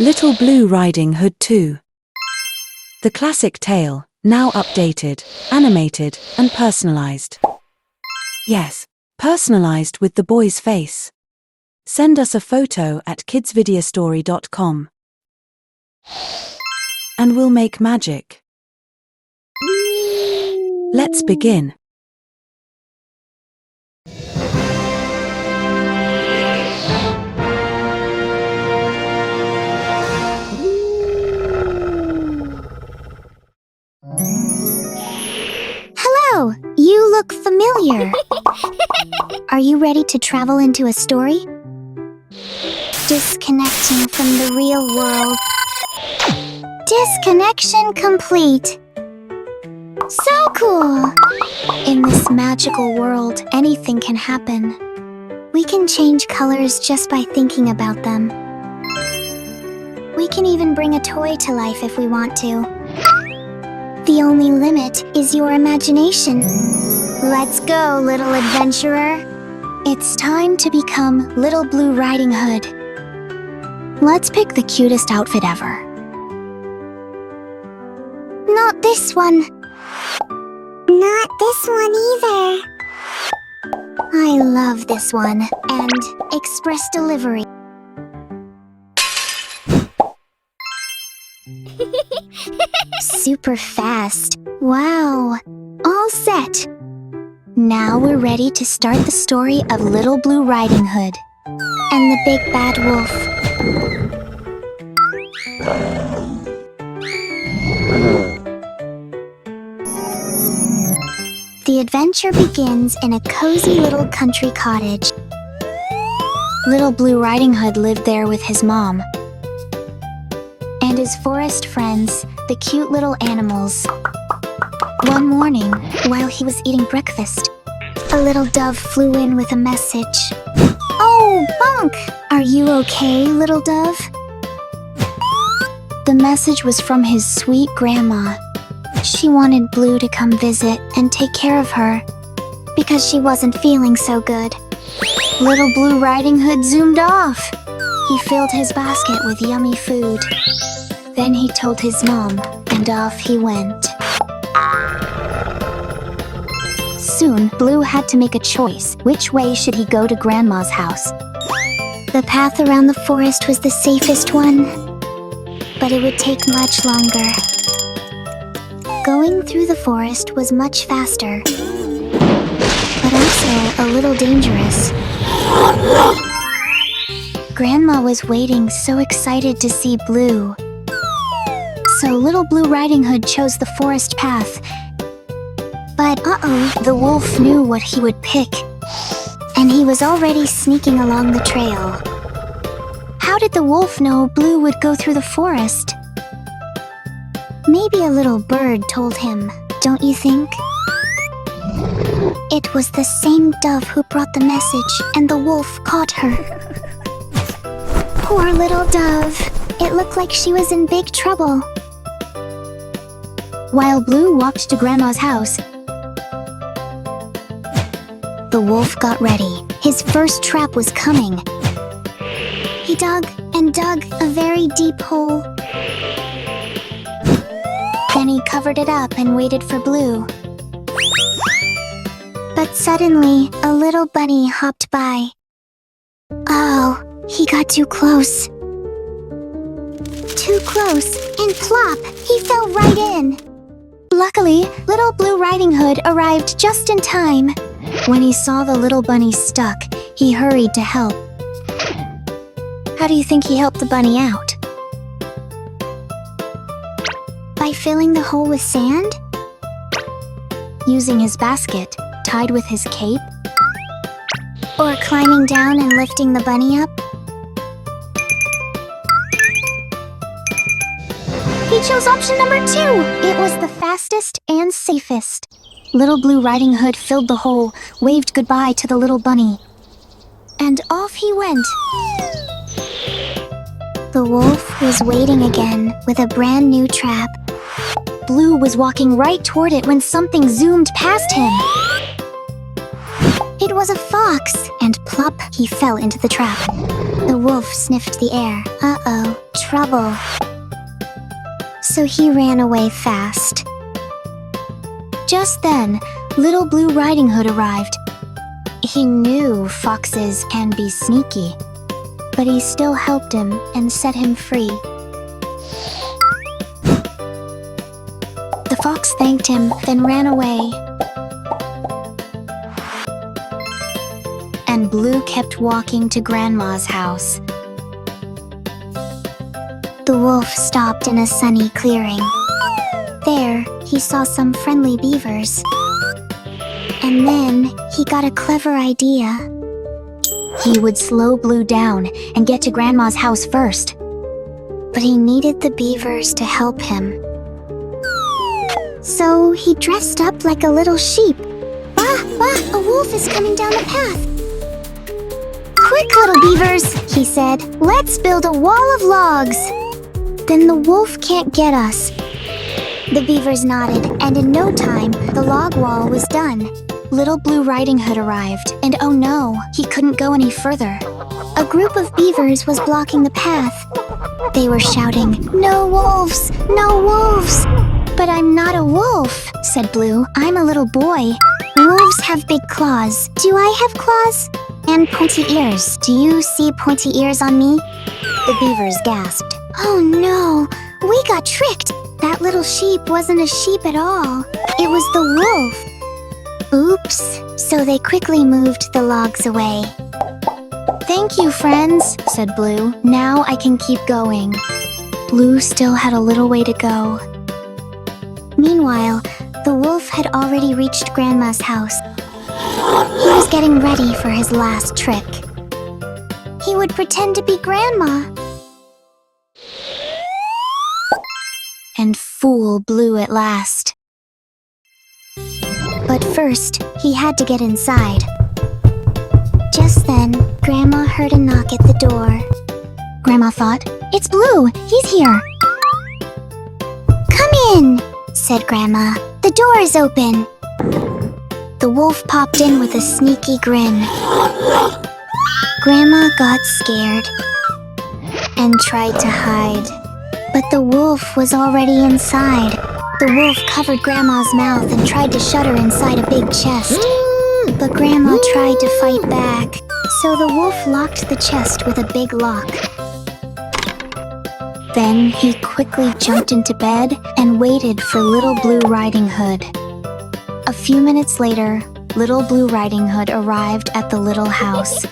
Little Blue Riding Hood 2. The classic tale, now updated, animated, and personalized. Yes, personalized with the boy's face. Send us a photo at kidsvideostory.com. And we'll make magic. Let's begin. Hello, you look familiar. Are you ready to travel into a story? Disconnecting from the real world. Disconnection complete. So cool! In this magical world, anything can happen. We can change colors just by thinking about them. We can even bring a toy to life if we want to. The only limit is your imagination. Let's go, little adventurer. It's time to become Little Blue Riding Hood. Let's pick the cutest outfit ever. Not this one. Not this one either. I love this one. And express delivery. Super fast. Wow. All set. Now we're ready to start the story of Little Blue Riding Hood and the Big Bad Wolf. The adventure begins in a cozy little country cottage. Little Blue Riding Hood lived there with his mom and his forest friends, the cute little animals. One morning, while he was eating breakfast, a little dove flew in with a message. Oh, Bunk! Are you okay, little dove? The message was from his sweet grandma. She wanted Blue to come visit and take care of her because she wasn't feeling so good. Little Blue Riding Hood zoomed off. He filled his basket with yummy food. Then he told his mom, and off he went. Soon, Blue had to make a choice. Which way should he go to Grandma's house? The path around the forest was the safest one, but it would take much longer. Going through the forest was much faster, but also a little dangerous. Grandma was waiting, so excited to see Blue. So Little Blue Riding Hood chose the forest path. But the wolf knew what he would pick, and he was already sneaking along the trail. How did the wolf know Blue would go through the forest? Maybe a little bird told him, don't you think? It was the same dove who brought the message, and the wolf caught her. Poor little dove. It looked like she was in big trouble. While Blue walked to Grandma's house, the wolf got ready. His first trap was coming. He dug and dug a very deep hole. Then he covered it up and waited for Blue. But suddenly, a little bunny hopped by. Oh, he got too close. Too close, and plop, he fell right in. Luckily, Little Blue Riding Hood arrived just in time. When he saw the little bunny stuck, he hurried to help. How do you think he helped the bunny out? By filling the hole with sand? Using his basket, tied with his cape? Or climbing down and lifting the bunny up? He chose option number 2! It was the fastest and safest. Little Blue Riding Hood filled the hole, waved goodbye to the little bunny. And off he went. The wolf was waiting again with a brand new trap. Blue was walking right toward it when something zoomed past him. It was a fox, and plop, he fell into the trap. The wolf sniffed the air. Uh-oh, trouble. So he ran away fast. Just then, Little Blue Riding Hood arrived. He knew foxes can be sneaky, but he still helped him and set him free. The fox thanked him, then ran away. And Blue kept walking to Grandma's house. The wolf stopped in a sunny clearing. There, he saw some friendly beavers. And then, he got a clever idea. He would slow Blue down and get to Grandma's house first. But he needed the beavers to help him. So he dressed up like a little sheep. Bah, bah, a wolf is coming down the path. Quick, little beavers, he said. Let's build a wall of logs. Then the wolf can't get us. The beavers nodded, and in no time, the log wall was done. Little Blue Riding Hood arrived, and oh no, he couldn't go any further. A group of beavers was blocking the path. They were shouting, "No wolves! No wolves!" "But I'm not a wolf," said Blue. "I'm a little boy. Wolves have big claws. Do I have claws? And pointy ears. Do you see pointy ears on me?" The beavers gasped. "Oh no, we got tricked. That little sheep wasn't a sheep at all. It was the wolf." Oops. So they quickly moved the logs away. "Thank you, friends," said Blue. "Now I can keep going." Blue still had a little way to go. Meanwhile, the wolf had already reached Grandma's house. He was getting ready for his last trick. He would pretend to be Grandma and fool Blue at last. But first, he had to get inside. Just then, Grandma heard a knock at the door. Grandma thought, "It's Blue! He's here!" "Come in!" said Grandma. "The door is open." The wolf popped in with a sneaky grin. Grandma got scared and tried to hide. But the wolf was already inside. The wolf covered Grandma's mouth and tried to shut her inside a big chest. But Grandma tried to fight back, so the wolf locked the chest with a big lock. Then he quickly jumped into bed and waited for Little Blue Riding Hood. A few minutes later, Little Blue Riding Hood arrived at the little house.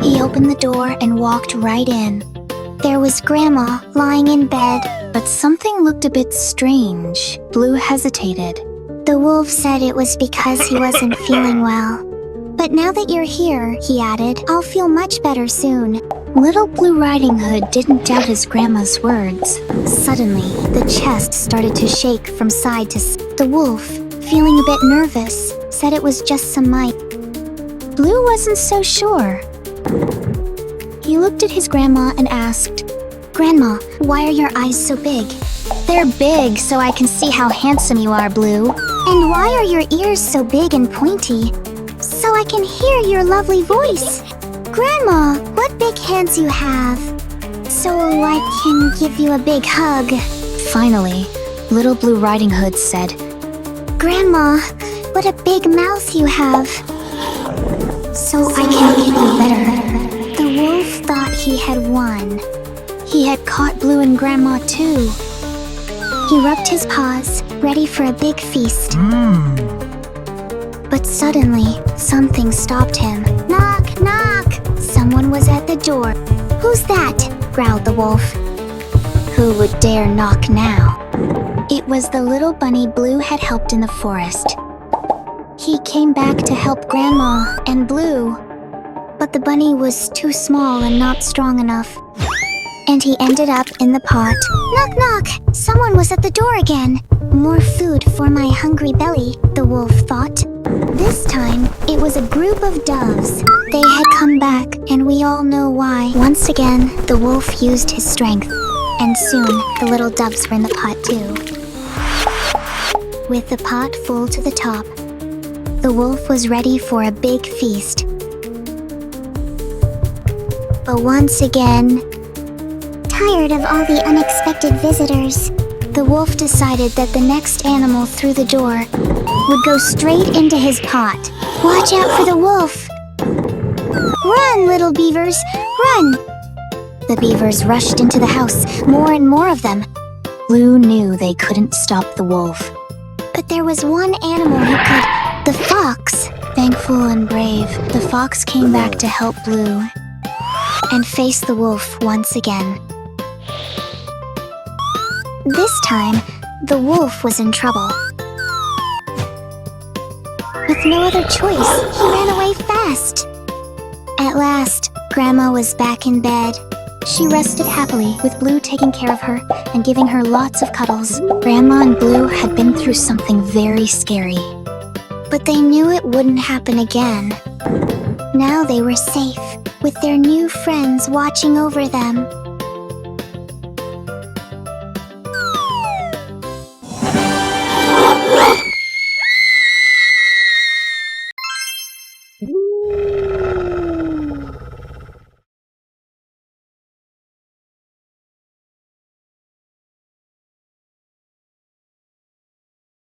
He opened the door and walked right in. There was Grandma lying in bed, but something looked a bit strange. Blue hesitated. The wolf said it was because he wasn't feeling well. "But now that you're here," he added, "I'll feel much better soon." Little Blue Riding Hood didn't doubt his grandma's words. Suddenly, the chest started to shake from side to side. The wolf, feeling a bit nervous, said it was just some mice. Blue wasn't so sure. He looked at his grandma and asked, "Grandma, why are your eyes so big?" "They're big so I can see how handsome you are, Blue." "And why are your ears so big and pointy?" "So I can hear your lovely voice." "Grandma, what big hands you have." "So I can give you a big hug." Finally, Little Blue Riding Hood said, "Grandma, what a big mouth you have." "So I can get you better." The wolf thought he had won. He had caught Blue and Grandma too. He rubbed his paws, ready for a big feast. But suddenly, something stopped him. "Knock, knock!" Someone was at the door. "Who's that?" growled the wolf. Who would dare knock now? It was the little bunny Blue had helped in the forest. He came back to help Grandma and Blue, but the bunny was too small and not strong enough. And he ended up in the pot. "Knock, knock! Someone was at the door again." More food for my hungry belly, the wolf thought. This time, it was a group of doves. They had come back, and we all know why. Once again, the wolf used his strength, and soon the little doves were in the pot too. With the pot full to the top, The wolf was ready for a big feast. But once again, tired of all the unexpected visitors, the wolf decided that the next animal through the door would go straight into his pot. Watch out for the wolf! Run, little beavers, run! The beavers rushed into the house, more and more of them. Blue knew they couldn't stop the wolf. But there was one animal who could, the fox. Thankful and brave, the fox came back to help Blue and face the wolf once again. This time, the wolf was in trouble. With no other choice, he ran away fast. At last, Grandma was back in bed. She rested happily, with Blue taking care of her and giving her lots of cuddles. Grandma and Blue had been through something very scary, but they knew it wouldn't happen again. Now they were safe, with their new friends watching over them.